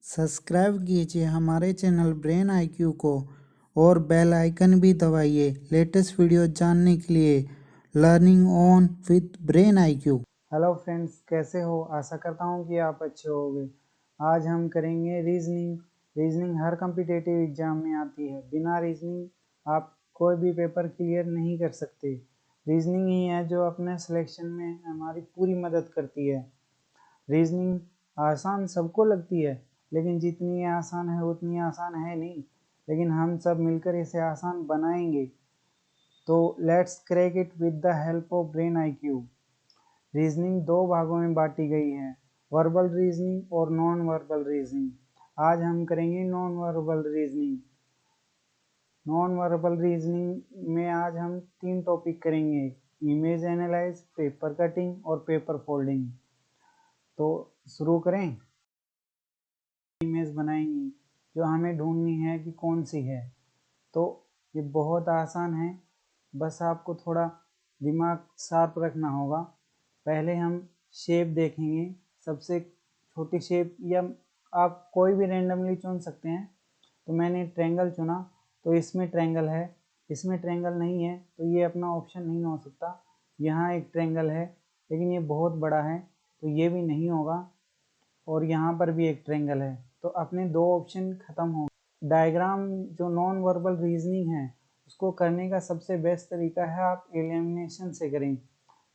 Subscribe कीजिए हमारे channel brain IQ को और बेल आइकन भी दबाइए लेटेस्ट वीडियो जानने के लिए। Learning on with brain IQ. Hello friends, कैसे हो? आशा करता हूँ कि आप अच्छे होंगे। आज हम करेंगे रीजनिंग। रीजनिंग हर कॉम्पिटिटिव एग्जाम में आती है। बिना रीजनिंग आप कोई भी पेपर क्लियर नहीं कर सकते। रीजनिंग ही है जो अपने सिलेक्शन में हमारी पूरी मदद करती है। रीजनिंग आसान सबको लगती है, लेकिन जितनी आसान है उतनी आसान है नहीं। लेकिन हम सब मिलकर इसे आसान बनाएंगे। तो let's crack it with the help of brain IQ. Reasoning दो भागों में बांटी गई है, वर्बल रीजनिंग और नॉन वर्बल रीजनिंग। आज हम करेंगे non verbal reasoning. Non verbal reasoning में आज हम 3 टॉपिक करेंगे: इमेज एनालाइज, पेपर कटिंग और पेपर फोल्डिंग। तो शुरू करें। इमेज बनाएंगे जो हमें ढूंढनी है कि कौन सी है। तो ये बहुत आसान है, बस आपको थोड़ा दिमाग शार्प रखना होगा। पहले हम शेप देखेंगे। सबसे छोटी शेप, या आप कोई भी रेंडमली चुन सकते हैं। तो मैंने ट्रायंगल चुना, तो इसमें ट्रायंगल है, इसमें ट्रायंगल नहीं है, तो ये अपना ऑप्शन नहीं हो सकता। यहाँ एक ट्रायंगल है, लेकिन ये बहुत बड़ा है, तो ये भी नहीं होगा। और यहाँ पर भी एक ट्रायंगल है, तो अपने 2 ऑप्शन खत्म हो। डायग्राम जो नॉन वर्बल रीजनिंग है उसको करने का सबसे बेस्ट तरीका है आप एलिमिनेशन से करें।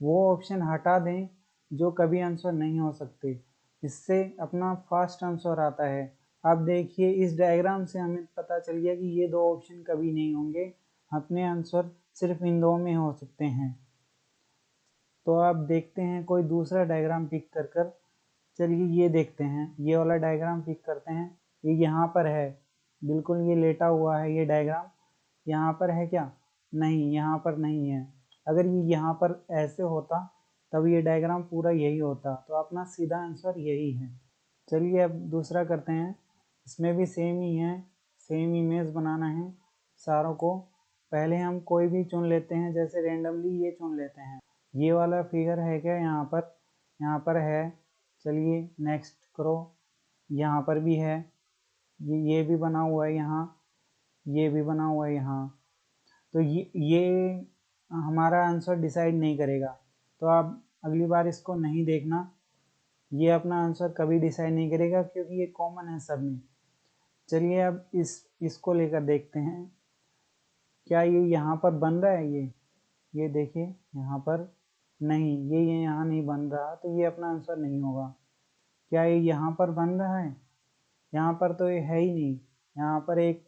वो ऑप्शन हटा दें जो कभी आंसर नहीं हो सकते। इससे अपना फास्ट आंसर आता है। अब देखिए, इस डायग्राम से हमें पता चल गया कि ये 2 ऑप्शन कभी नहीं होंगे। अपने आंसर सिर्फ इन 2 में हो सकते हैं। तो अब देखते हैं कोई दूसरा डायग्राम पिक कर। चलिए ये देखते हैं, ये वाला डायग्राम पिक करते हैं। ये यहाँ पर है, बिल्कुल ये लेटा हुआ है। ये डायग्राम यहाँ पर है क्या? नहीं, यहाँ पर नहीं है। अगर ये यहाँ पर ऐसे होता तब ये डायग्राम पूरा यही होता, तो अपना सीधा आंसर यही है। चलिए अब दूसरा करते हैं। इसमें भी सेम ही है, सेम इमेज बनाना है सारों को। पहले हम कोई भी चुन लेते हैं, जैसे रेंडमली ये चुन लेते हैं। ये वाला फिगर है क्या? यहाँ पर है। चलिए नेक्स्ट करो। यहाँ पर भी है, ये भी बना हुआ है यहाँ, ये भी बना हुआ है यहाँ। तो ये हमारा आंसर डिसाइड नहीं करेगा, तो आप अगली बार इसको नहीं देखना। ये अपना आंसर कभी डिसाइड नहीं करेगा, क्योंकि ये कॉमन है सब में। चलिए अब इसको लेकर देखते हैं, क्या ये यहाँ पर बन रहा है? ये देखिए यहाँ पर नहीं, ये यहाँ नहीं बन रहा, तो ये अपना आंसर नहीं होगा। क्या ये यहाँ पर बन रहा है? यहाँ पर तो ये है ही नहीं। यहाँ पर एक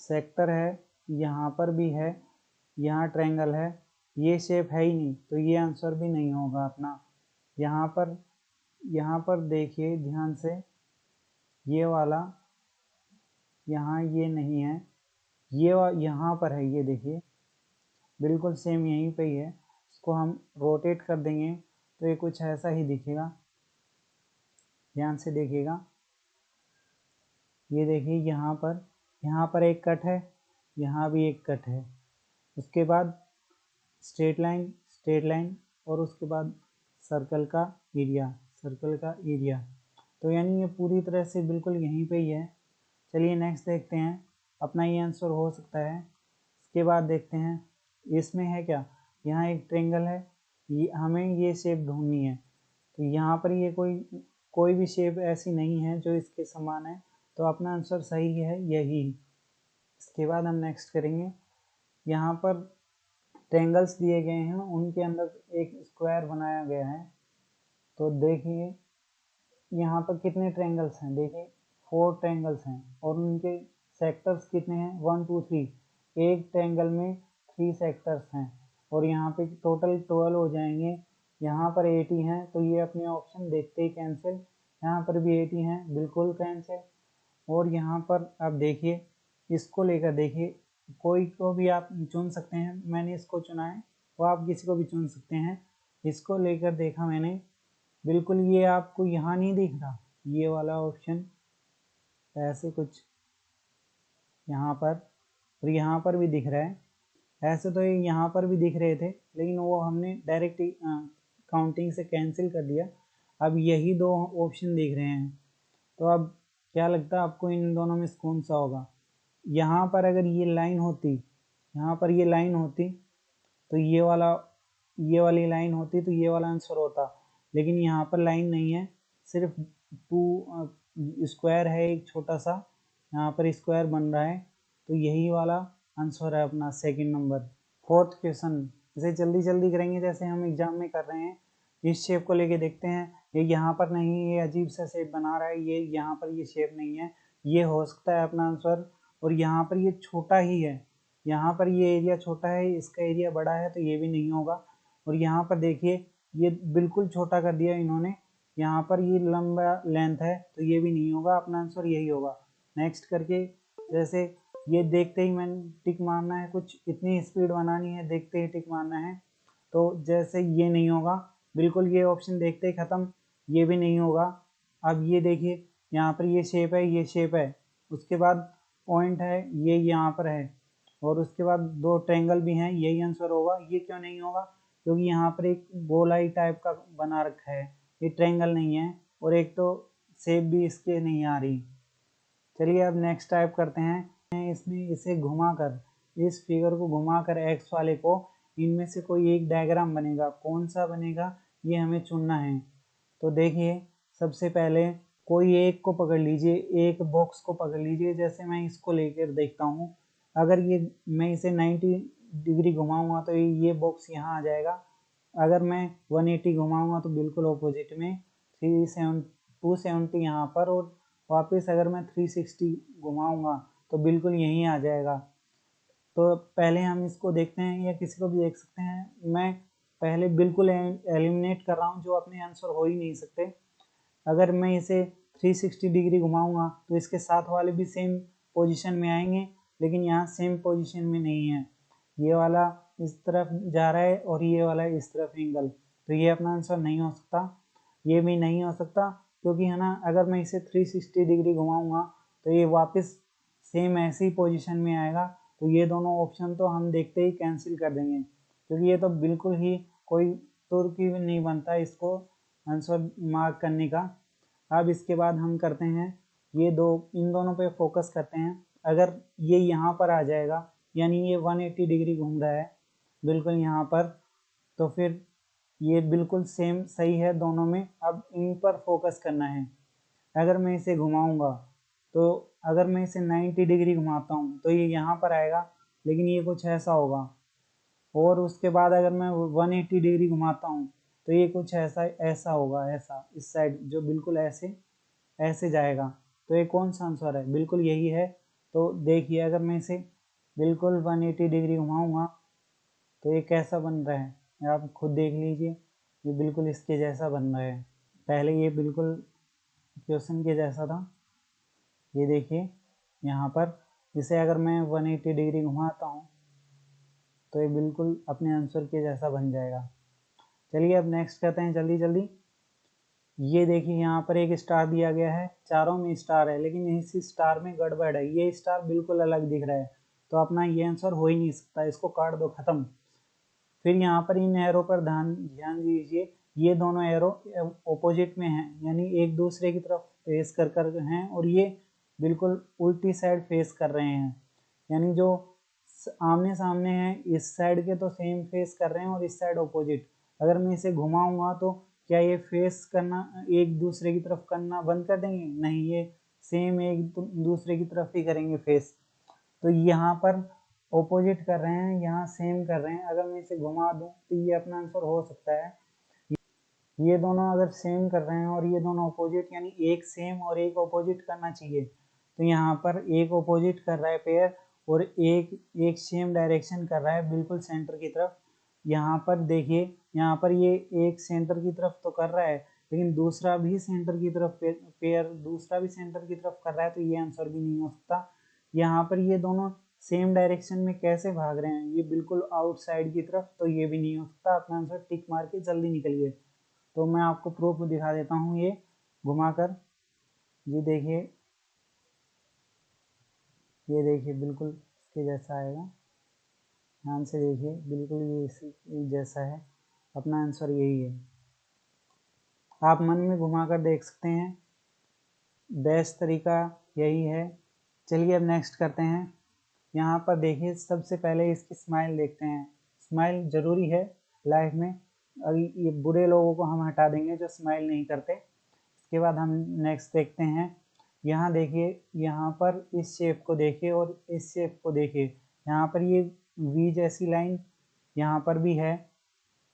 सेक्टर है, यहाँ पर भी है, यहाँ ट्रायंगल है, ये शेप है ही नहीं, तो ये आंसर भी नहीं होगा अपना। यहाँ पर देखिए ध्यान से, ये वाला यहाँ ये नहीं है, ये यहाँ पर है। ये देखिए बिल्कुल सेम यहीं पे ही है। इसको हम रोटेट कर देंगे तो ये कुछ ऐसा ही दिखेगा। ध्यान से देखिएगा। ये देखिए यहाँ पर एक कट है, यहाँ भी एक कट है। उसके बाद स्ट्रेट लाइन और उसके बाद सर्कल का एरिया। तो यानी ये पूरी तरह से बिल्कुल यहीं पे ही है। चलिए नेक्स्ट देखते हैं, अपना ये आंसर हो सकता है। इसके बाद देखते हैं इसमें है क्या? यहाँ एक ट्रायंगल है, ये हमें ये शेप ढूंढनी है। तो यहाँ पर ये कोई भी शेप ऐसी नहीं है जो इसके समान है, तो अपना आंसर सही है यही। इसके बाद हम नेक्स्ट करेंगे। यहाँ पर ट्रायंगल्स दिए गए हैं, उनके अंदर एक स्क्वायर बनाया गया है। तो देखिए यहाँ पर कितने ट्रायंगल्स हैं? देखिए 4 ट्रायंगल्स हैं, और उनके सेक्टर्स कितने हैं? 1 2 3। एक ट्रायंगल में 3 सेक्टर्स हैं, और यहाँ पे टोटल 12 हो जाएंगे। यहाँ पर 80 हैं, तो ये अपने ऑप्शन देखते ही कैंसिल। यहाँ पर भी 80 हैं, बिल्कुल कैंसिल। और यहाँ पर आप देखिए, इसको लेकर देखिए, कोई को भी आप चुन सकते हैं। मैंने इसको चुना है, तो आप किसी को भी चुन सकते हैं। इसको लेकर देखा मैंने, बिल्कुल ये आपको यहाँ नहीं दिख रहा, ये वाला ऑप्शन ऐसे कुछ यहाँ पर, और यहाँ पर भी दिख रहा है। ऐसे तो ये यहाँ पर भी दिख रहे थे, लेकिन वो हमने डायरेक्ट काउंटिंग से कैंसिल कर दिया। अब यही 2 ऑप्शन दिख रहे हैं, तो अब क्या लगता है आपको इन दोनों में कौन सा होगा? यहाँ पर अगर ये लाइन होती, यहाँ पर ये लाइन होती तो ये वाली लाइन होती तो ये वाला आंसर होता, लेकिन यहाँ पर लाइन नहीं है, सिर्फ स्क्वायर है एक छोटा सा, यहाँ पर स्क्वायर बन रहा है, तो यही वाला आंसर है अपना सेकंड नंबर। फोर्थ क्वेश्चन, इसे जल्दी जल्दी करेंगे जैसे हम एग्जाम में कर रहे हैं। इस शेप को लेके देखते हैं, ये यहाँ पर नहीं, ये अजीब सा शेप बना रहा है, ये यहाँ पर ये शेप नहीं है, ये हो सकता है अपना आंसर। और यहाँ पर ये छोटा ही है, यहाँ पर ये एरिया छोटा है, इसका एरिया बड़ा है, तो ये भी नहीं होगा। और यहाँ पर देखिए ये बिल्कुल छोटा कर दिया इन्होंने, यहाँ पर ये लंबा लेंथ है, तो ये भी नहीं होगा, अपना आंसर यही होगा। नेक्स्ट करके जैसे ये देखते ही मैंने टिक मारना है, कुछ इतनी स्पीड बनानी है, देखते ही टिक मारना है, तो जैसे ये नहीं होगा, बिल्कुल ये ऑप्शन देखते ही ख़त्म, ये भी नहीं होगा। अब ये देखिए यहाँ पर ये शेप है, ये शेप है, उसके बाद पॉइंट है, ये यहाँ पर है, और उसके बाद दो ट्रायंगल भी हैं, यही आंसर होगा। ये क्यों नहीं होगा? क्योंकि यहाँ पर एक गोलाई टाइप का बना रखा है, ये ट्रायंगल नहीं है, और एक तो शेप भी इसके नहीं आ रही। चलिए अब नेक्स्ट टाइप करते हैं, इसमें इसे घुमाकर, इस फिगर को घुमाकर एक्स वाले को, इनमें से कोई एक डायग्राम बनेगा, कौन सा बनेगा ये हमें चुनना है। तो देखिए सबसे पहले कोई एक को पकड़ लीजिए, एक बॉक्स को पकड़ लीजिए, जैसे मैं इसको लेकर देखता हूँ, अगर ये मैं इसे 90 डिग्री घुमाऊंगा तो ये बॉक्स यहाँ आ जाएगा, अगर मैं 180 घुमाऊंगा तो बिल्कुल ऑपोजिट में 270 यहाँ पर, और वापस अगर मैं 360 घुमाऊंगा तो बिल्कुल यहीं आ जाएगा। तो पहले हम इसको देखते हैं, या किसी को भी देख सकते हैं, मैं पहले बिल्कुल एलिमिनेट कर रहा हूँ जो अपने आंसर हो ही नहीं सकते। अगर मैं इसे 360 डिग्री घुमाऊंगा तो इसके साथ वाले भी सेम पोजीशन में आएंगे, लेकिन यहाँ सेम पोजीशन में नहीं है, ये वाला इस तरफ जा रहा है और ये वाला इस तरफ एंगल, तो ये अपना आंसर नहीं हो सकता। ये भी नहीं हो सकता क्योंकि है ना, अगर मैं इसे 360 डिग्री घुमाऊंगा तो ये वापस सेम ऐसी पोजीशन में आएगा, तो ये दोनों ऑप्शन तो हम देखते ही कैंसिल कर देंगे, क्योंकि ये तो बिल्कुल ही कोई तुर्की नहीं बनता इसको आंसर मार्क करने का। अब इसके बाद हम करते हैं, ये दो, इन दोनों पे फोकस करते हैं, अगर ये यहाँ पर आ जाएगा, यानी ये 180 डिग्री घूम रहा है बिल्कुल यहाँ पर, तो फिर ये बिल्कुल सेम सही है दोनों में। अब इन पर फोकस करना है, अगर मैं इसे घुमाऊंगा तो अगर मैं इसे 90 डिग्री घुमाता हूँ तो ये यहाँ पर आएगा, लेकिन ये कुछ ऐसा होगा, और उसके बाद अगर मैं 180 डिग्री घुमाता हूँ तो ये कुछ ऐसा ऐसा होगा, ऐसा इस साइड जो बिल्कुल ऐसे ऐसे जाएगा, तो ये कौन सा आंसर है? बिल्कुल यही है। तो देखिए अगर मैं इसे बिल्कुल 180 डिग्री घुमाऊंगा तो ये कैसा बन रहा है, आप खुद देख लीजिए, ये बिल्कुल इसके जैसा बन रहा है, पहले ये बिल्कुल क्वेश्चन के जैसा था, ये देखिए यहाँ पर इसे अगर मैं 180 डिग्री घुमाता हूँ तो ये बिल्कुल अपने आंसर के जैसा बन जाएगा। चलिए अब नेक्स्ट करते हैं जल्दी जल्दी। ये देखिए यहाँ पर एक स्टार दिया गया है, चारों में स्टार है, लेकिन इस स्टार में गड़बड़ है, ये स्टार बिल्कुल अलग दिख रहा है, तो अपना ये आंसर हो ही नहीं सकता, इसको काट दो, खत्म। फिर यहाँ पर इन एरो पर ध्यान दीजिए, ये दोनों एरो ऑपोजिट में हैं, यानी एक दूसरे की तरफ फेस कर हैं, और ये बिल्कुल उल्टी साइड फेस कर रहे हैं, यानी जो आमने सामने हैं इस साइड के तो सेम फेस कर रहे हैं, और इस साइड ऑपोजिट। अगर मैं इसे घुमाऊंगा तो क्या ये फेस करना एक दूसरे की तरफ करना बंद कर देंगे? नहीं, ये सेम एक दूसरे की तरफ ही करेंगे फेस, तो यहाँ पर ऑपोजिट कर रहे हैं, यहाँ सेम कर रहे हैं। अगर मैं इसे घुमा दूँ तो ये अपना आंसर हो सकता है, ये दोनों अगर सेम कर रहे हैं और ये दोनों ऑपोजिट, यानी एक सेम और एक ऑपोजिट करना चाहिए, तो यहाँ पर एक ऑपोजिट कर रहा है पेयर, और एक सेम डायरेक्शन कर रहा है बिल्कुल सेंटर की तरफ। यहाँ पर देखिए, यहाँ पर ये एक सेंटर की तरफ तो कर रहा है, लेकिन दूसरा भी सेंटर की तरफ पेयर दूसरा भी सेंटर की तरफ कर रहा है, तो ये आंसर भी नहीं हो सकता। यहाँ पर ये दोनों सेम डायरेक्शन में कैसे भाग रहे हैं, ये बिल्कुल आउटसाइड की तरफ, तो ये भी नहीं हो सकता। अपना आंसर टिक मार के जल्दी निकलिए। तो मैं आपको प्रूफ दिखा देता हूँ ये घुमाकर, ये देखिए, ये देखिए बिल्कुल इसके जैसा आएगा, ध्यान से देखिए, बिल्कुल ये इसी जैसा है, अपना आंसर यही है। आप मन में घुमाकर देख सकते हैं। बेस्ट तरीका यही है। चलिए अब नेक्स्ट करते हैं। यहाँ पर देखिए, सबसे पहले इसकी स्माइल देखते हैं। स्माइल ज़रूरी है लाइफ में। अभी ये बुरे लोगों को हम हटा देंगे जो स्माइल नहीं करते। इसके बाद हम नेक्स्ट देखते हैं। यहाँ देखिए, यहाँ पर इस शेप को देखिए और इस शेप को देखिए। यहाँ पर ये वी जैसी लाइन यहाँ पर भी है,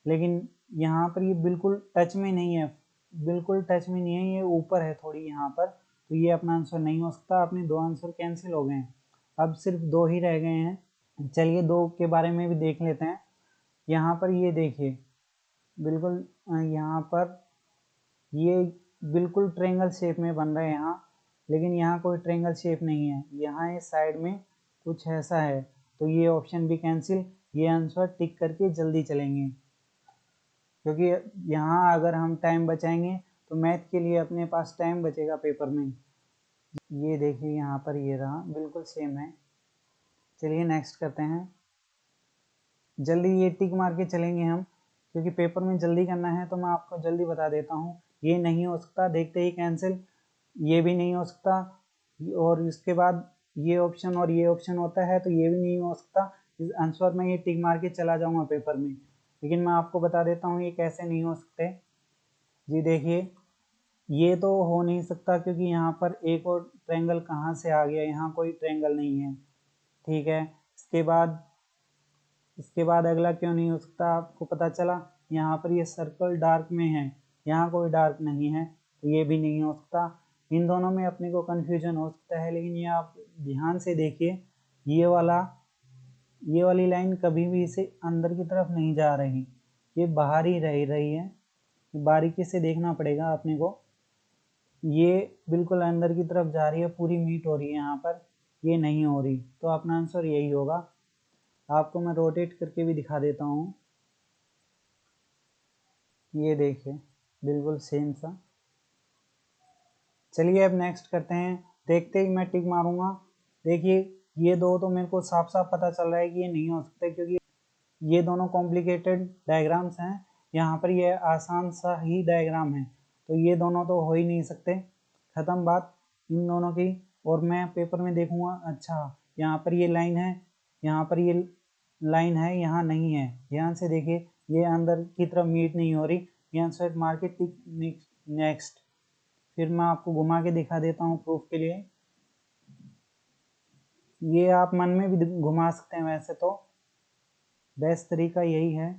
लेकिन यहाँ पर ये बिल्कुल टच में नहीं है, बिल्कुल टच में नहीं है, ये ऊपर है थोड़ी यहाँ पर। तो ये अपना आंसर नहीं हो सकता। अपने दो आंसर कैंसिल हो गए हैं, अब सिर्फ दो ही रह गए हैं। चलिए दो के बारे में भी देख लेते हैं। यहाँ पर ये देखिए, बिल्कुल यहाँ पर ये बिल्कुल ट्रेंगल शेप में बन रहा है यहाँ, लेकिन यहाँ कोई ट्रेंगल शेप नहीं है। यहाँ इस साइड में कुछ ऐसा है, तो ये ऑप्शन भी कैंसिल। ये आंसर टिक करके जल्दी चलेंगे, क्योंकि यहाँ अगर हम टाइम बचाएंगे तो मैथ के लिए अपने पास टाइम बचेगा पेपर में। ये देखिए, यहाँ पर ये रहा, बिल्कुल सेम है। चलिए नेक्स्ट करते हैं। जल्दी ये टिक मार के चलेंगे हम, क्योंकि पेपर में जल्दी करना है। तो मैं आपको जल्दी बता देता हूँ। ये नहीं हो सकता, देखते ही कैंसिल। ये भी नहीं हो सकता, और इसके बाद ये ऑप्शन और ये ऑप्शन होता है, तो ये भी नहीं हो सकता। इस आंसर में ये टिक मार के चला जाऊंगा पेपर में, लेकिन मैं आपको बता देता हूँ ये कैसे नहीं हो सकते। जी देखिए, ये तो हो नहीं सकता, क्योंकि यहाँ पर एक और ट्रायंगल कहाँ से आ गया, यहाँ कोई ट्रायंगल नहीं है। ठीक है, इसके बाद अगला क्यों नहीं हो सकता, आपको पता चला। यहाँ पर ये सर्कल डार्क में है, यहाँ कोई डार्क नहीं है, तो ये भी नहीं हो सकता। इन दोनों में अपने को कन्फ्यूजन हो सकता है, लेकिन ये आप ध्यान से देखिए, ये वाली लाइन कभी भी इसे अंदर की तरफ नहीं जा रही, ये बाहर ही रह रही है। बारीकी से देखना पड़ेगा अपने को। ये बिल्कुल अंदर की तरफ जा रही है, पूरी मीट हो रही है यहाँ पर, ये नहीं हो रही। तो अपना आंसर यही होगा। आपको मैं रोटेट करके भी दिखा देता हूँ। ये देखिए, बिल्कुल सेम सा। चलिए अब नेक्स्ट करते हैं। देखते ही मैं टिक मारूंगा। देखिए, ये दो तो मेरे को साफ साफ पता चल रहा है कि ये नहीं हो सकते, क्योंकि ये दोनों कॉम्प्लिकेटेड डायग्राम्स हैं। यहाँ पर ये आसान सा ही डायग्राम है, तो ये दोनों तो हो ही नहीं सकते। ख़त्म बात इन दोनों की। और मैं पेपर में देखूंगा, अच्छा यहाँ पर ये लाइन है, यहाँ पर ये लाइन है, यहाँ नहीं है। ध्यान से देखिए, ये अंदर की तरफ मीट नहीं हो रही। यहाँ सेट मार के टिक नेक्स्ट। फिर मैं आपको घुमा के दिखा देता हूँ प्रूफ के लिए। ये आप मन में भी घुमा सकते हैं, वैसे तो बेस्ट तरीका यही है,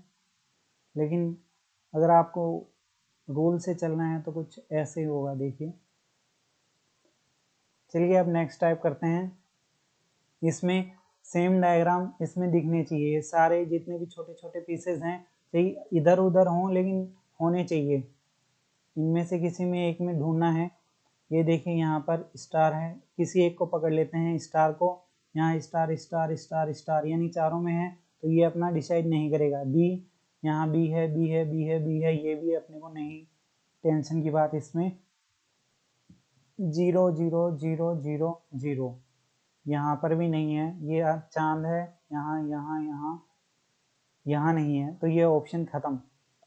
लेकिन अगर आपको रूल से चलना है तो कुछ ऐसे ही होगा। देखिए, चलिए अब नेक्स्ट टाइप करते हैं। इसमें सेम डायग्राम इसमें दिखने चाहिए, सारे जितने भी छोटे छोटे पीसेस हैं, चाहिए इधर उधर हों, लेकिन होने चाहिए। इनमें से किसी में एक में ढूंढना है। ये देखिए, यहाँ पर स्टार है, किसी एक को पकड़ लेते हैं स्टार को। यहाँ स्टार स्टार स्टार स्टार, यानी चारों में है, तो ये अपना डिसाइड नहीं करेगा। बी, यहाँ बी है, बी है, बी है, बी है, ये भी अपने को नहीं टेंशन की बात। इसमें 0 0 0 0 0, यहाँ पर भी नहीं है। ये चांद है, यहाँ यहाँ यहाँ यहाँ नहीं है, तो ये ऑप्शन ख़त्म।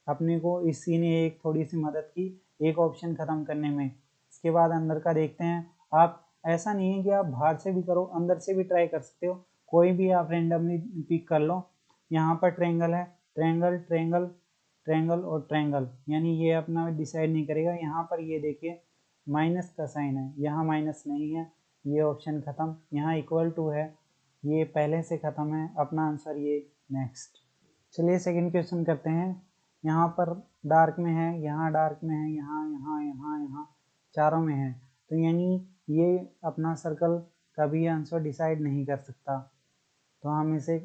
अपने को इसी ने एक थोड़ी सी मदद की एक ऑप्शन ख़त्म करने में। इसके बाद अंदर का देखते हैं। आप ऐसा नहीं है कि आप बाहर से भी करो, अंदर से भी ट्राई कर सकते हो। कोई भी आप रेंडमली पिक कर लो। यहाँ पर ट्रेंगल है, ट्रेंगल ट्रेंगल ट्रेंगल और ट्रेंगल, यानी ये अपना डिसाइड नहीं करेगा। यहाँ पर ये देखिए, माइनस का साइन है, यहाँ माइनस नहीं है, ये ऑप्शन ख़त्म। यहाँ इक्वल टू है, ये पहले से ख़त्म है। अपना आंसर ये नेक्स्ट। चलिए सेकंड क्वेश्चन करते हैं। यहाँ पर डार्क में है, यहाँ डार्क में है, यहाँ यहाँ यहाँ यहाँ चारों में है, तो यानी ये अपना सर्कल कभी आंसर डिसाइड नहीं कर सकता, तो हम इसे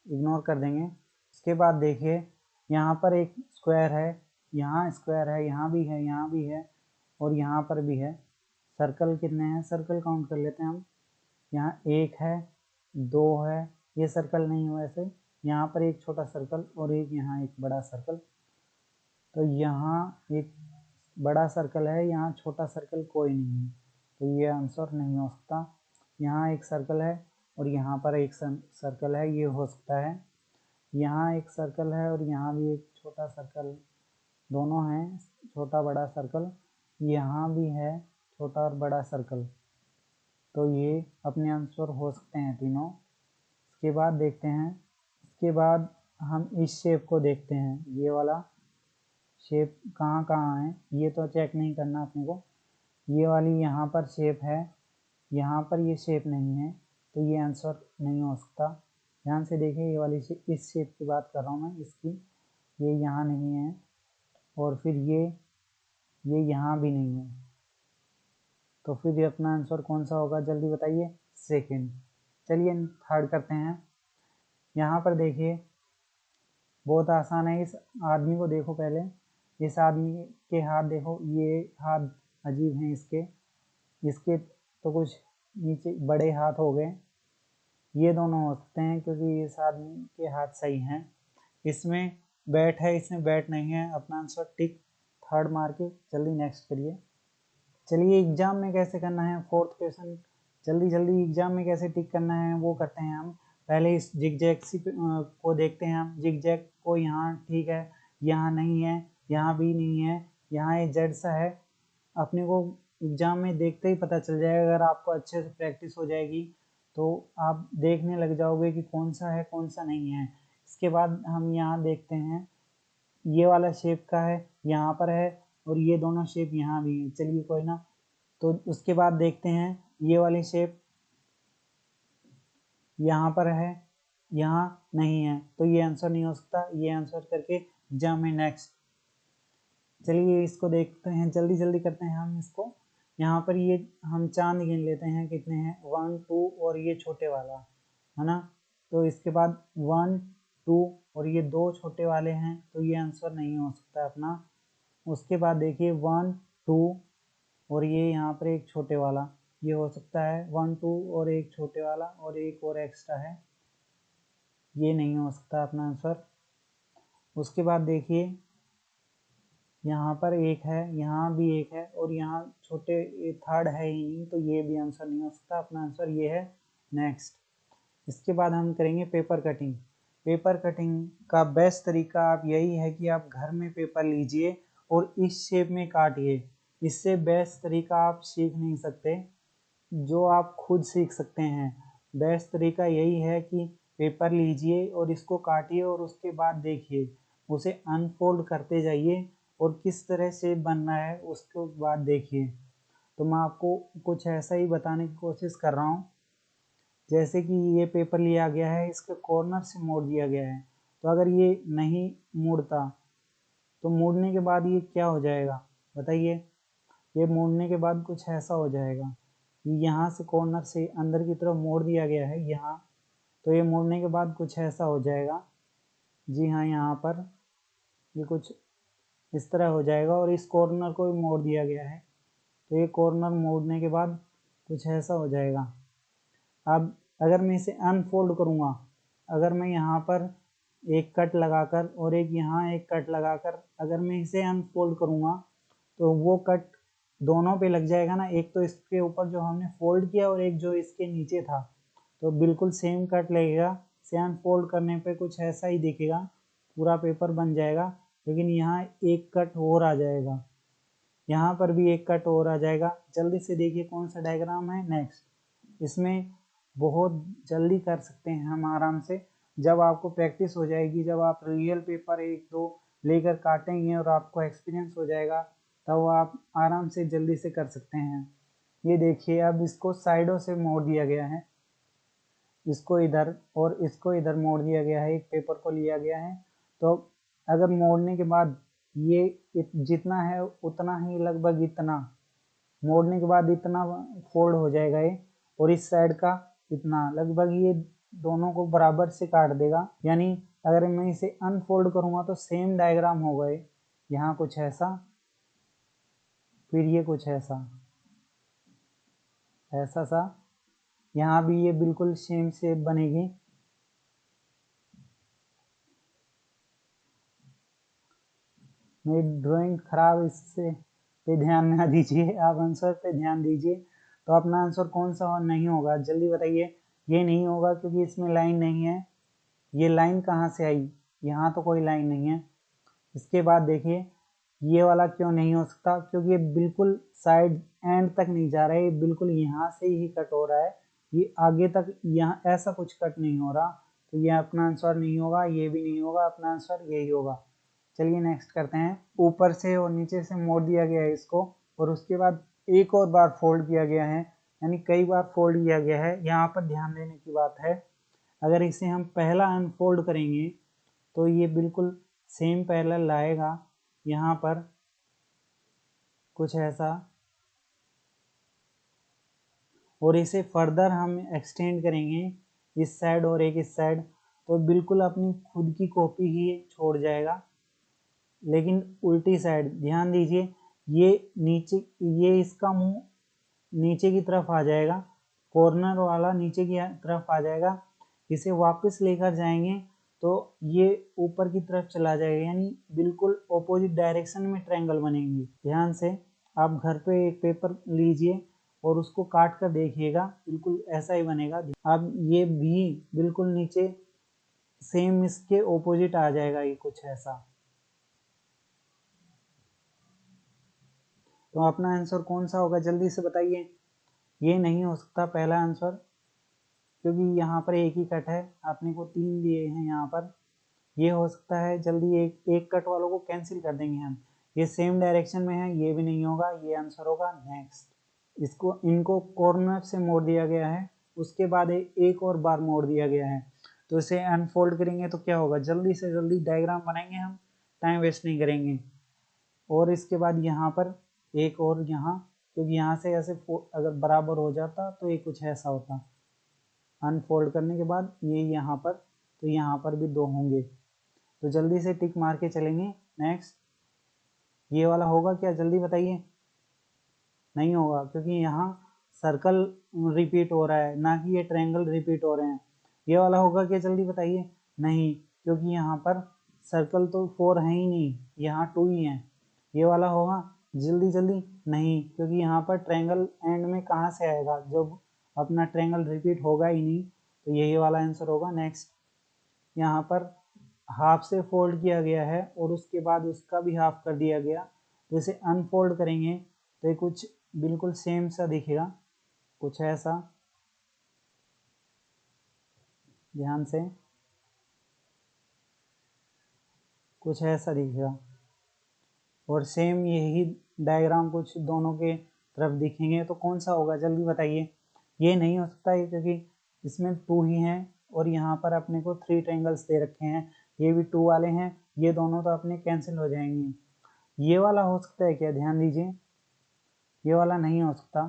इग्नोर कर देंगे। इसके बाद देखिए, यहाँ पर एक स्क्वायर है, यहाँ स्क्वायर है, यहाँ भी है, यहाँ भी है, और यहाँ पर भी है। सर्कल कितने हैं, सर्कल काउंट कर लेते हैं हम। यहाँ एक है, दो है, ये सर्कल नहीं है वैसे। यहाँ पर एक छोटा सर्कल और एक यहाँ एक बड़ा सर्कल, तो यहाँ एक बड़ा सर्कल है, यहाँ छोटा सर्कल कोई नहीं है, तो ये आंसर नहीं हो सकता। यहाँ एक सर्कल है और यहाँ पर एक सर्कल है, ये हो सकता है। यहाँ एक सर्कल है और यहाँ भी एक छोटा सर्कल, दोनों हैं छोटा बड़ा सर्कल। यहाँ भी है छोटा और बड़ा सर्कल। तो ये अपने आंसर हो सकते हैं तीनों। इसके बाद देखते हैं, इसके बाद हम इस शेप को देखते हैं। ये वाला शेप कहाँ कहाँ है ये तो चेक नहीं करना अपने को। ये वाली यहाँ पर शेप है, यहाँ पर ये शेप नहीं है, तो ये आंसर नहीं हो सकता। ध्यान से देखिए, ये वाली इस शेप की बात कर रहा हूँ मैं, इसकी। ये यहाँ नहीं है, और फिर ये यहाँ भी नहीं है। तो फिर ये अपना आंसर कौन सा होगा, जल्दी बताइए। सेकंड। चलिए थर्ड करते हैं। यहाँ पर देखिए, बहुत आसान है। इस आदमी को देखो पहले, इस आदमी के हाथ देखो, ये हाथ अजीब हैं इसके। इसके तो कुछ नीचे बड़े हाथ हो गए, ये दोनों हो सकते हैं क्योंकि इस आदमी के हाथ सही हैं। इसमें बैट है, इसमें बैट नहीं है। अपना आंसर टिक, थर्ड मार्क के। जल्दी नेक्स्ट करिए। चलिए एग्जाम में कैसे करना है, फोर्थ क्वेश्चन जल्दी जल्दी एग्जाम में कैसे टिक करना है वो करते हैं हम। पहले इस जिग जैग को देखते हैं हम। जिग जैग को यहाँ ठीक है, यहाँ नहीं है, यहाँ भी नहीं है, यहाँ ये जेड सा है। अपने को एग्जाम में देखते ही पता चल जाएगा। अगर आपको अच्छे से प्रैक्टिस हो जाएगी तो आप देखने लग जाओगे कि कौन सा है कौन सा नहीं है। इसके बाद हम यहाँ देखते हैं, ये वाला शेप का है, यहाँ पर है, और ये दोनों शेप यहाँ भी है। चलिए कोई ना। तो उसके बाद देखते हैं, ये वाली शेप यहाँ पर है, यहाँ नहीं है, तो ये आंसर नहीं हो सकता। ये आंसर करके एग्जाम में नेक्स्ट। चलिए इसको देखते हैं, जल्दी जल्दी करते हैं हम इसको। यहाँ पर ये हम चांद गिन लेते हैं, कितने हैं, 1 2 और ये छोटे वाला है ना। तो इसके बाद 1 2 और ये दो छोटे वाले हैं, तो ये आंसर नहीं हो सकता अपना। उसके बाद देखिए 1 2 और ये यहाँ पर एक छोटे वाला, ये हो सकता है 1 2 और एक छोटे वाला और एक और एक्स्ट्रा है, ये नहीं हो सकता अपना आंसर। उसके बाद देखिए, यहाँ पर एक है, यहाँ भी एक है, और यहाँ छोटे थर्ड है ही नहीं, तो ये भी आंसर नहीं हो सकता। अपना आंसर ये है नेक्स्ट। इसके बाद हम करेंगे पेपर कटिंग। पेपर कटिंग का बेस्ट तरीका आप यही है कि आप घर में पेपर लीजिए और इस शेप में काटिए। इससे बेस्ट तरीका आप सीख नहीं सकते, जो आप खुद सीख सकते हैं। बेस्ट तरीका यही है कि पेपर लीजिए और इसको काटिए, और उसके बाद देखिए, उसे अनफोल्ड करते जाइए और किस तरह से बनना है उसके बाद देखिए। तो मैं आपको कुछ ऐसा ही बताने की कोशिश कर रहा हूँ। जैसे कि ये पेपर लिया गया है, इसके कॉर्नर से मोड़ दिया गया है। तो अगर ये नहीं मुड़ता तो मोड़ने के बाद ये क्या हो जाएगा बताइए। ये मोड़ने के बाद कुछ ऐसा हो जाएगा। यहाँ से कॉर्नर से अंदर की तरफ मोड़ दिया गया है यहाँ, तो ये मोड़ने के बाद कुछ ऐसा हो जाएगा। जी हाँ, यहाँ पर ये कुछ इस तरह हो जाएगा, और इस कॉर्नर को भी मोड़ दिया गया है, तो ये कॉर्नर मोड़ने के बाद कुछ ऐसा हो जाएगा। अब अगर मैं इसे अनफोल्ड करूँगा, अगर मैं यहाँ पर एक कट लगाकर और एक यहाँ एक कट लगाकर अगर मैं इसे अनफोल्ड करूँगा, तो वो कट दोनों पे लग जाएगा ना। एक तो इसके ऊपर जो हमने फोल्ड किया और एक जो इसके नीचे था, तो बिल्कुल सेम कट लगेगा। इसे अनफोल्ड करने पे कुछ ऐसा ही दिखेगा, पूरा पेपर बन जाएगा। लेकिन यहाँ एक कट और आ जाएगा, यहाँ पर भी एक कट और आ जाएगा। जल्दी से देखिए कौन सा डायग्राम है नेक्स्ट। इसमें बहुत जल्दी कर सकते हैं हम आराम से, जब आपको प्रैक्टिस हो जाएगी, जब आप रियल पेपर एक दो लेकर काटेंगे और आपको एक्सपीरियंस हो जाएगा, तब आप आराम से जल्दी से कर सकते हैं। ये देखिए, अब इसको साइडों से मोड़ दिया गया है, इसको इधर और इसको इधर मोड़ दिया गया है, एक पेपर को लिया गया है। तो अगर मोड़ने के बाद ये जितना है उतना ही, लगभग इतना मोड़ने के बाद इतना फोल्ड हो जाएगा ये, और इस साइड का इतना, लगभग ये दोनों को बराबर से काट देगा। यानी अगर मैं इसे अनफोल्ड करूँगा तो सेम डायग्राम होगा ये, यहाँ कुछ ऐसा, फिर ये कुछ ऐसा, ऐसा सा, यहाँ भी ये बिल्कुल सेम शेप बनेगी। मेरी ड्राइंग खराब, इससे पे ध्यान ना दीजिए, आप आंसर पे ध्यान दीजिए। तो अपना आंसर कौन सा नहीं होगा जल्दी बताइए। ये नहीं होगा क्योंकि इसमें लाइन नहीं है। ये लाइन कहाँ से आई, यहाँ तो कोई लाइन नहीं है। इसके बाद देखिए, ये वाला क्यों नहीं हो सकता, क्योंकि ये बिल्कुल साइड एंड तक नहीं जा रहा है, ये बिल्कुल यहाँ से ही कट हो रहा है, ये आगे तक यहाँ ऐसा कुछ कट नहीं हो रहा, तो ये अपना आंसर नहीं होगा, ये भी नहीं होगा, अपना आंसर यही होगा। चलिए नेक्स्ट करते हैं। ऊपर से और नीचे से मोड़ दिया गया है इसको, और उसके बाद एक और बार फोल्ड किया गया है, यानी कई बार फोल्ड किया गया है। यहाँ पर ध्यान देने की बात है, अगर इसे हम पहला अनफोल्ड करेंगे तो ये बिल्कुल सेम पैरेलल लाएगा, यहाँ पर कुछ ऐसा, और इसे फर्दर हम एक्सटेंड करेंगे इस साइड और एक इस साइड, तो बिल्कुल अपनी खुद की कॉपी ही छोड़ जाएगा, लेकिन उल्टी साइड। ध्यान दीजिए, ये नीचे, ये इसका मुंह नीचे की तरफ आ जाएगा, कॉर्नर वाला नीचे की तरफ आ जाएगा। इसे वापस लेकर जाएंगे तो ये ऊपर की तरफ चला जाएगा, यानी बिल्कुल ऑपोजिट डायरेक्शन में ट्रायंगल बनेंगे। ध्यान से आप घर पे एक पेपर लीजिए और उसको काट कर देखिएगा, बिल्कुल ऐसा ही बनेगा। अब ये भी बिल्कुल नीचे सेम इसके ऑपोजिट आ जाएगा, ये कुछ ऐसा। तो अपना आंसर कौन सा होगा, जल्दी से बताइए। ये नहीं हो सकता पहला आंसर, क्योंकि यहाँ पर एक ही कट है, आपने को 3 दिए हैं यहाँ पर। ये हो सकता है, जल्दी एक कट वालों को कैंसिल कर देंगे हम, ये सेम डायरेक्शन में है, ये भी नहीं होगा, ये आंसर होगा नेक्स्ट। इसको इनको कॉर्नर से मोड़ दिया गया है, उसके बाद एक और बार मोड़ दिया गया है, तो इसे अनफोल्ड करेंगे तो क्या होगा, जल्दी से जल्दी डायग्राम बनाएंगे हम, टाइम वेस्ट नहीं करेंगे। और इसके बाद यहाँ पर एक और यहाँ, क्योंकि यहाँ से ऐसे अगर बराबर हो जाता तो ये कुछ ऐसा होता। अनफोल्ड करने के बाद ये यहाँ पर, तो यहाँ पर भी 2 होंगे, तो जल्दी से टिक मार के चलेंगे नेक्स्ट। ये वाला होगा क्या, जल्दी बताइए। नहीं होगा, क्योंकि यहाँ सर्कल रिपीट हो रहा है, ना कि ये ट्रायंगल रिपीट हो रहे हैं। ये वाला होगा क्या, जल्दी बताइए। नहीं, क्योंकि यहाँ पर सर्कल तो 4 है ही नहीं, यहाँ 2 ही है। ये वाला होगा, जल्दी जल्दी। नहीं, क्योंकि यहाँ पर ट्रायंगल एंड में कहाँ से आएगा, जब अपना ट्रायंगल रिपीट होगा ही नहीं, तो यही वाला आंसर होगा नेक्स्ट। यहाँ पर हाफ से फोल्ड किया गया है और उसके बाद उसका भी हाफ कर दिया गया, तो इसे अनफोल्ड करेंगे तो ये कुछ बिल्कुल सेम सा दिखेगा, कुछ ऐसा। ध्यान से, कुछ ऐसा दिखेगा, और सेम यही डायग्राम कुछ दोनों के तरफ दिखेंगे, तो कौन सा होगा, जल्दी बताइए। ये नहीं हो सकता है, क्योंकि इसमें 2 ही हैं, और यहाँ पर अपने को 3 ट्रायंगल्स दे रखे हैं, ये भी 2 वाले हैं, ये दोनों तो अपने कैंसिल हो जाएंगे। ये वाला हो सकता है क्या, ध्यान दीजिए। ये वाला नहीं हो सकता,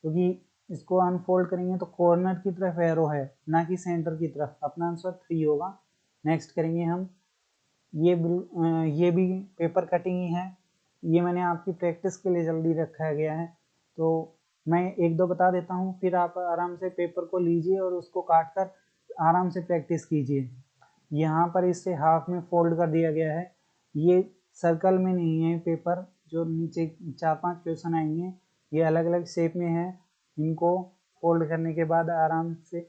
क्योंकि इसको अनफोल्ड करेंगे तो कॉर्नर की तरफ एरो है, ना कि सेंटर की तरफ। अपना आंसर 3 होगा। नेक्स्ट करेंगे हम, ये भी पेपर कटिंग ही है, ये मैंने आपकी प्रैक्टिस के लिए जल्दी रखा गया है, तो मैं 1-2 बता देता हूँ, फिर आप आराम से पेपर को लीजिए और उसको काट कर आराम से प्रैक्टिस कीजिए। यहाँ पर इसे हाफ में फोल्ड कर दिया गया है, ये सर्कल में नहीं है पेपर, जो नीचे 4-5 क्वेश्चन आएंगे ये अलग अलग शेप में है, इनको फोल्ड करने के बाद आराम से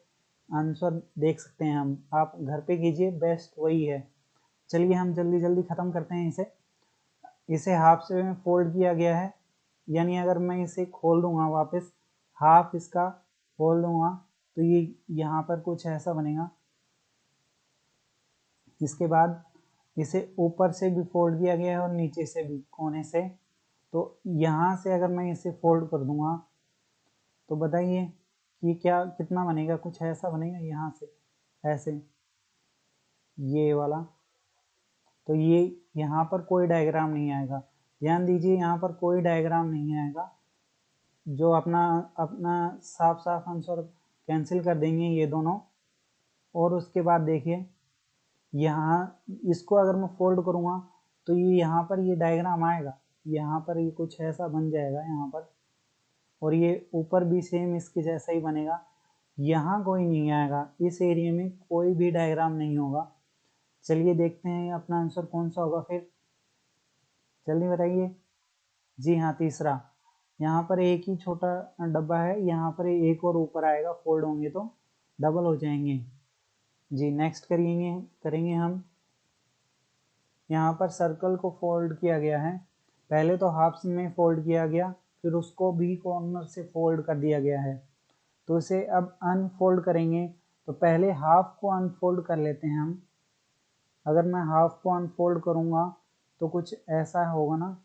आंसर देख सकते हैं हम। आप घर पे कीजिए, बेस्ट वही है। चलिए हम जल्दी जल्दी ख़त्म करते हैं इसे। इसे हाफ से में फोल्ड किया गया है, यानी अगर मैं इसे खोल दूंगा वापस, हाफ इसका खोल दूंगा, तो ये यहाँ पर कुछ ऐसा बनेगा। इसके बाद इसे ऊपर से भी फोल्ड किया गया है और नीचे से भी, कोने से, तो यहाँ से अगर मैं इसे फोल्ड कर दूंगा तो बताइए कि क्या कितना बनेगा, कुछ ऐसा बनेगा यहाँ से ऐसे, ये वाला। तो ये यहाँ पर कोई डायग्राम नहीं आएगा, ध्यान दीजिए, यहाँ पर कोई डायग्राम नहीं आएगा, जो अपना अपना साफ साफ आंसर कैंसिल कर देंगे ये दोनों। और उसके बाद देखिए, यहाँ इसको अगर मैं फोल्ड करूँगा तो ये यहाँ पर ये डायग्राम आएगा, यहाँ पर ये कुछ ऐसा बन जाएगा यहाँ पर, और ये ऊपर भी सेम इसके जैसा ही बनेगा। यहाँ कोई नहीं आएगा, इस एरिया में कोई भी डायग्राम नहीं होगा। चलिए देखते हैं अपना आंसर कौन सा होगा फिर, जल्दी बताइए। जी हाँ, तीसरा। यहाँ पर एक ही छोटा डब्बा है, यहाँ पर एक और ऊपर आएगा, फोल्ड होंगे तो डबल हो जाएंगे। जी नेक्स्ट करेंगे हम। यहाँ पर सर्कल को फोल्ड किया गया है, पहले तो हाफ में फोल्ड किया गया, फिर उसको भी कॉर्नर से फोल्ड कर दिया गया है। तो इसे अब अनफोल्ड करेंगे, तो पहले हाफ को अनफोल्ड कर लेते हैं हम। अगर मैं हाफ को अनफोल्ड करूँगा तो कुछ ऐसा होगा ना,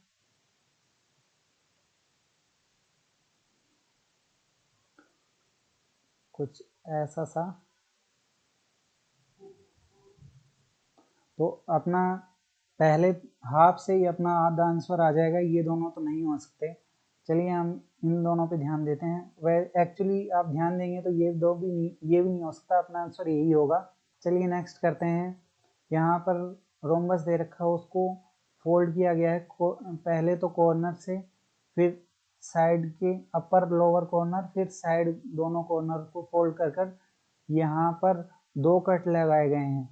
कुछ ऐसा सा। तो अपना पहले हाफ से ही अपना आधा आंसर आ जाएगा, ये दोनों तो नहीं हो सकते। चलिए हम इन दोनों पे ध्यान देते हैं। वह एक्चुअली आप ध्यान देंगे तो ये दो भी नहीं, ये भी नहीं हो सकता, अपना आंसर यही होगा। चलिए नेक्स्ट करते हैं। यहाँ पर रोम्बस दे रखा है, उसको फोल्ड किया गया है पहले तो कॉर्नर से, फिर साइड के अपर लोअर कॉर्नर, फिर साइड दोनों कॉर्नर को फोल्ड कर कर यहाँ पर 2 कट लगाए गए हैं।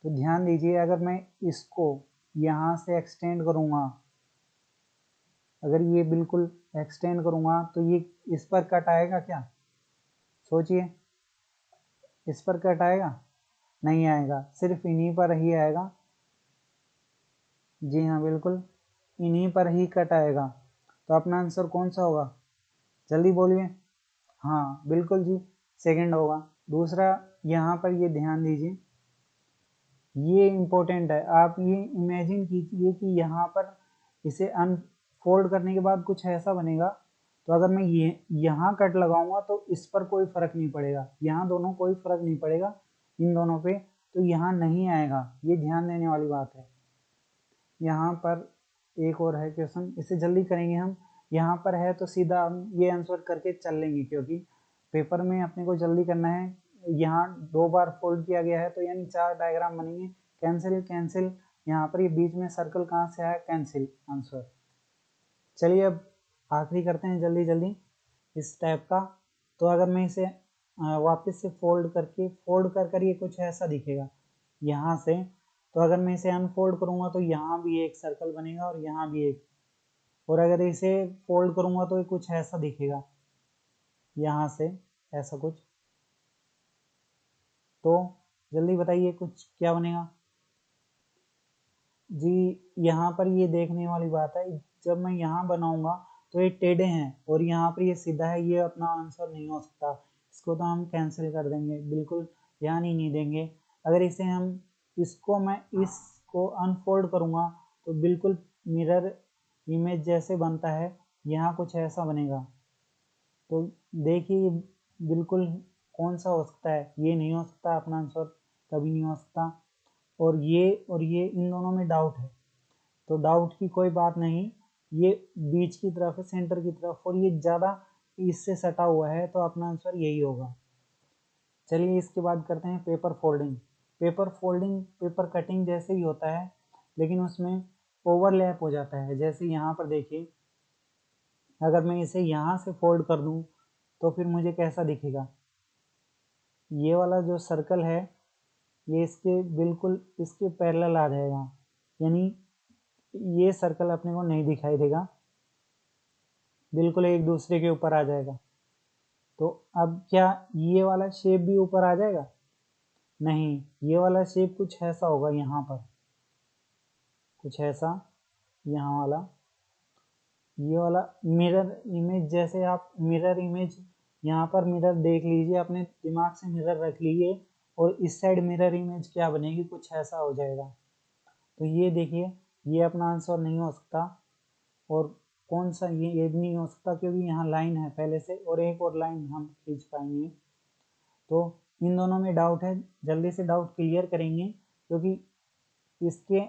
तो ध्यान दीजिए, अगर मैं इसको यहाँ से एक्सटेंड करूँगा, अगर ये बिल्कुल एक्सटेंड करूँगा तो ये इस पर कट आएगा क्या? सोचिए, इस पर कट आएगा? नहीं आएगा, सिर्फ इन्हीं पर ही आएगा। जी हाँ, बिल्कुल इन्हीं पर ही कट आएगा। तो अपना आंसर कौन सा होगा? जल्दी बोलिए। हाँ बिल्कुल जी, सेकंड होगा। दूसरा, यहाँ पर ये ध्यान दीजिए, ये इम्पोर्टेंट है। आप ये इमेजिन कीजिए कि यहाँ पर इसे अनफोल्ड करने के बाद कुछ ऐसा बनेगा। तो अगर मैं ये यहाँ कट लगाऊंगा तो इस पर कोई फर्क नहीं पड़ेगा, यहाँ दोनों कोई फर्क नहीं पड़ेगा इन दोनों पे, तो यहाँ नहीं आएगा। ये ध्यान देने वाली बात है। यहाँ पर एक और है क्वेश्चन, इसे जल्दी करेंगे हम। यहाँ पर है तो सीधा हम ये आंसर करके चल लेंगे, क्योंकि पेपर में अपने को जल्दी करना है। यहाँ 2 बार फोल्ड किया गया है तो यानी 4 डायग्राम बनेंगे। कैंसिल कैंसिल, यहाँ पर ये बीच में सर्कल कहाँ से आया? Cancel answer. चलिए अब आखिरी करते हैं जल्दी जल्दी इस टाइप का। तो अगर मैं इसे वापस से फोल्ड कर कर ये कुछ ऐसा दिखेगा यहाँ से। तो अगर मैं इसे अनफोल्ड करूँगा तो यहाँ भी एक सर्कल बनेगा और यहाँ भी एक, और अगर इसे फोल्ड करूँगा तो ये कुछ ऐसा दिखेगा यहाँ से, ऐसा कुछ। तो जल्दी बताइए कुछ क्या बनेगा जी? यहाँ पर ये देखने वाली बात है, जब मैं यहाँ बनाऊंगा तो ये टेढ़े हैं और यहाँ पर ये सीधा है, ये अपना आंसर नहीं हो सकता। इसको तो हम कैंसिल कर देंगे, बिल्कुल ध्यान ही नहीं देंगे। अगर इसे हम मैं इसको अनफोल्ड करूँगा तो बिल्कुल मिरर इमेज जैसे बनता है, यहाँ कुछ ऐसा बनेगा। तो देखिए बिल्कुल कौन सा हो सकता है? ये नहीं हो सकता, अपना आंसर कभी नहीं हो सकता। और ये इन दोनों में डाउट है, तो डाउट की कोई बात नहीं। ये बीच की तरफ है, सेंटर की तरफ, और ये ज़्यादा इससे सटा हुआ है, तो अपना आंसर यही होगा। चलिए इसके बाद करते हैं paper folding. Paper folding paper cutting जैसे ही होता है, लेकिन उसमें ओवरलैप हो जाता है। जैसे यहाँ पर देखिए, अगर मैं इसे यहाँ से फोल्ड कर दूँ तो फिर मुझे कैसा दिखेगा? ये वाला जो सर्कल है ये इसके बिल्कुल इसके पैरेलल आ जाएगा, यानी ये सर्कल अपने को नहीं दिखाई देगा, बिल्कुल एक दूसरे के ऊपर आ जाएगा। तो अब क्या ये वाला शेप भी ऊपर आ जाएगा? नहीं, ये वाला शेप कुछ ऐसा होगा, यहाँ पर कुछ ऐसा, यहाँ वाला, ये वाला मिरर इमेज। जैसे आप मिरर इमेज, यहाँ पर मिरर देख लीजिए, अपने दिमाग से मिरर रख लीजिए, और इस साइड मिरर इमेज क्या बनेगी? कुछ ऐसा हो जाएगा। तो ये देखिए, ये अपना आंसर नहीं हो सकता। और कौन सा? ये भी नहीं हो सकता, क्योंकि यहाँ लाइन है पहले से, और एक और लाइन हम खींच पाएंगे। तो इन दोनों में डाउट है, जल्दी से डाउट क्लियर करेंगे, क्योंकि इसके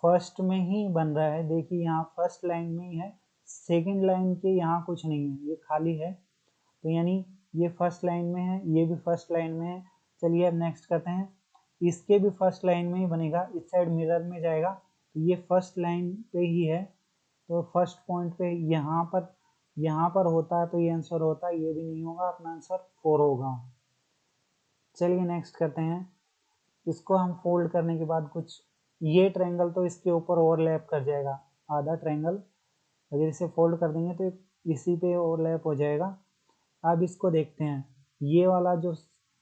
फर्स्ट में ही बन रहा है। देखिए यहाँ फर्स्ट लाइन में ही है, सेकंड लाइन के यहाँ कुछ नहीं है, ये खाली है। तो यानी ये फर्स्ट लाइन में है, ये भी फर्स्ट लाइन में है। चलिए अब नेक्स्ट करते हैं। इसके भी फर्स्ट लाइन में ही बनेगा, इस साइड मिरर में जाएगा, तो ये फर्स्ट लाइन पे ही है। तो फर्स्ट पॉइंट पे यहाँ पर होता है तो ये आंसर होता है, ये भी नहीं होगा, अपना आंसर 4 होगा। चलिए नेक्स्ट करते हैं। इसको हम फोल्ड करने के बाद कुछ, ये ट्रायंगल तो इसके ऊपर ओवरलैप कर जाएगा, आधा ट्रायंगल। अगर इसे फोल्ड कर देंगे तो इसी पे ओवरलैप हो जाएगा। अब इसको देखते हैं, ये वाला जो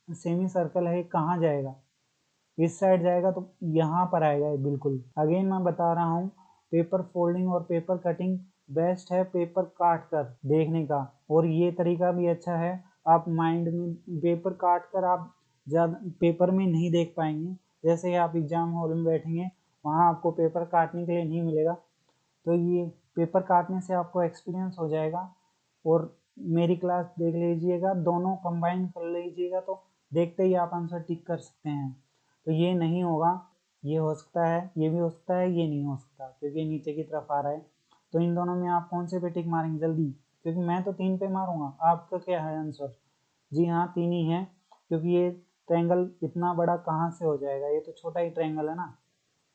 सेमी सर्कल है कहाँ जाएगा? इस साइड जाएगा, तो यहाँ पर आएगा ये बिल्कुल। अगेन मैं बता रहा हूँ, पेपर फोल्डिंग और पेपर कटिंग बेस्ट है पेपर काट कर देखने का, और ये तरीका भी अच्छा है। आप माइंड में पेपर काट कर आप ज़्यादा पेपर में नहीं देख पाएंगे। जैसे ही आप एग्जाम हॉल में बैठेंगे वहाँ आपको पेपर काटने के लिए नहीं मिलेगा, तो ये पेपर काटने से आपको एक्सपीरियंस हो जाएगा। और मेरी क्लास देख लीजिएगा, दोनों कंबाइन कर लीजिएगा तो देखते ही आप आंसर टिक कर सकते हैं। तो ये नहीं होगा, ये हो सकता है, ये भी हो सकता है, ये नहीं हो सकता क्योंकि नीचे की तरफ आ रहा है। तो इन दोनों में आप कौन से पे टिक मारेंगे जल्दी, क्योंकि मैं तो 3 पे मारूंगा। आपका क्या है आंसर? जी हाँ 3 ही है, क्योंकि ये ट्रायंगल इतना बड़ा कहाँ से हो जाएगा, ये तो छोटा ही ट्रायंगल है ना।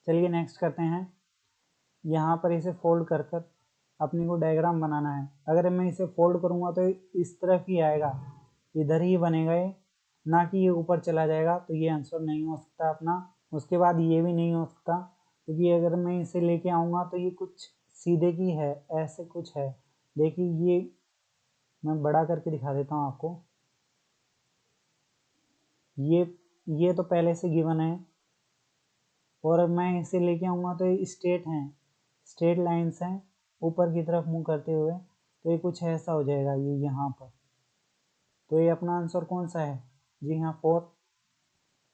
चलिए नेक्स्ट करते हैं। यहाँ पर इसे फोल्ड कर कर अपने को डायग्राम बनाना है। अगर मैं इसे फोल्ड करूँगा तो इस तरफ ही आएगा, इधर ही बनेगा ये, ना कि ये ऊपर चला जाएगा। तो ये आंसर नहीं हो सकता अपना। उसके बाद ये भी नहीं हो सकता, क्योंकि अगर मैं इसे लेके आऊँगा तो ये कुछ सीधे की है, ऐसे कुछ है। देखिए ये मैं बड़ा करके दिखा देता हूँ आपको। ये तो पहले से गिवन है, और मैं इसे लेके आऊँगा तो ये स्ट्रेट हैं, स्ट्रेट लाइन्स हैं ऊपर की तरफ मुँह करते हुए, तो ये कुछ ऐसा हो जाएगा ये यहाँ पर। तो ये अपना आंसर कौन सा है? जी हाँ 4।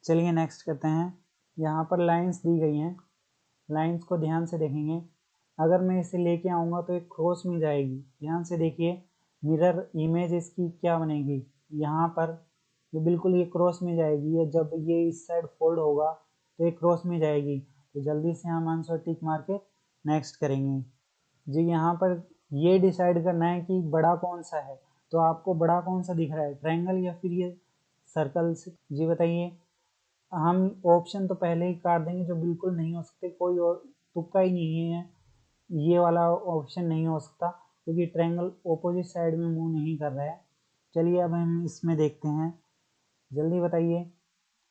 चलिए नेक्स्ट करते हैं। यहाँ पर लाइंस दी गई हैं, लाइंस को ध्यान से देखेंगे। अगर मैं इसे लेके आऊँगा तो एक क्रॉस में जाएगी। ध्यान से देखिए, मिरर इमेज इसकी क्या बनेगी, यहाँ पर ये बिल्कुल ये क्रॉस में जाएगी। ये जब ये इस साइड फोल्ड होगा तो ये क्रॉस में जाएगी। तो जल्दी से हम आंसर टिक मार के नेक्स्ट करेंगे। जी यहाँ पर ये डिसाइड करना है कि बड़ा कौन सा है। तो आपको बड़ा कौन सा दिख रहा है, ट्रायंगल या फिर ये सर्कल्स? जी बताइए। हम ऑप्शन तो पहले ही काट देंगे जो बिल्कुल नहीं हो सकते, कोई और तुक्का ही नहीं है, ये वाला ऑप्शन नहीं हो सकता क्योंकि ट्रायंगल ऑपोजिट साइड में मूव नहीं कर रहा है। चलिए अब हम इसमें देखते हैं, जल्दी बताइए।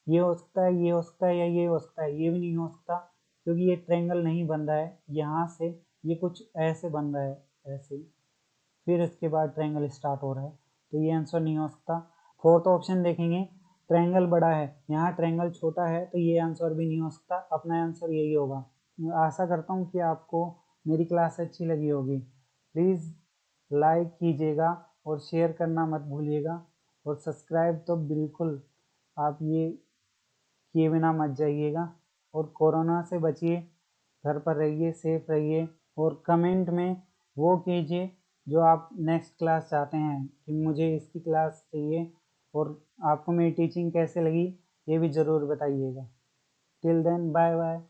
ये हो सकता है, ये हो सकता है, या ये हो सकता है? ये भी नहीं हो सकता क्योंकि ये ट्रायंगल नहीं बन रहा है यहाँ से, ये कुछ ऐसे बन रहा है, ऐसे, फिर इसके बाद ट्रायंगल स्टार्ट हो रहा है। तो ये आंसर नहीं हो सकता। फोर्थ ऑप्शन देखेंगे, ट्रायंगल बड़ा है, यहाँ ट्रायंगल छोटा है, तो ये आंसर भी नहीं हो सकता। अपना आंसर यही होगा। मैं आशा करता हूँ कि आपको मेरी क्लास अच्छी लगी होगी। प्लीज़ लाइक कीजिएगा और शेयर करना मत भूलिएगा, और सब्सक्राइब तो बिल्कुल आप ये किए बिना मत जाइएगा। और कोरोना से बचिए, घर पर रहिए, सेफ रहिए, और कमेंट में वो कीजिए जो आप नेक्स्ट क्लास चाहते हैं कि मुझे इसकी क्लास चाहिए, और आपको मेरी टीचिंग कैसे लगी ये भी ज़रूर बताइएगा। Till then bye bye.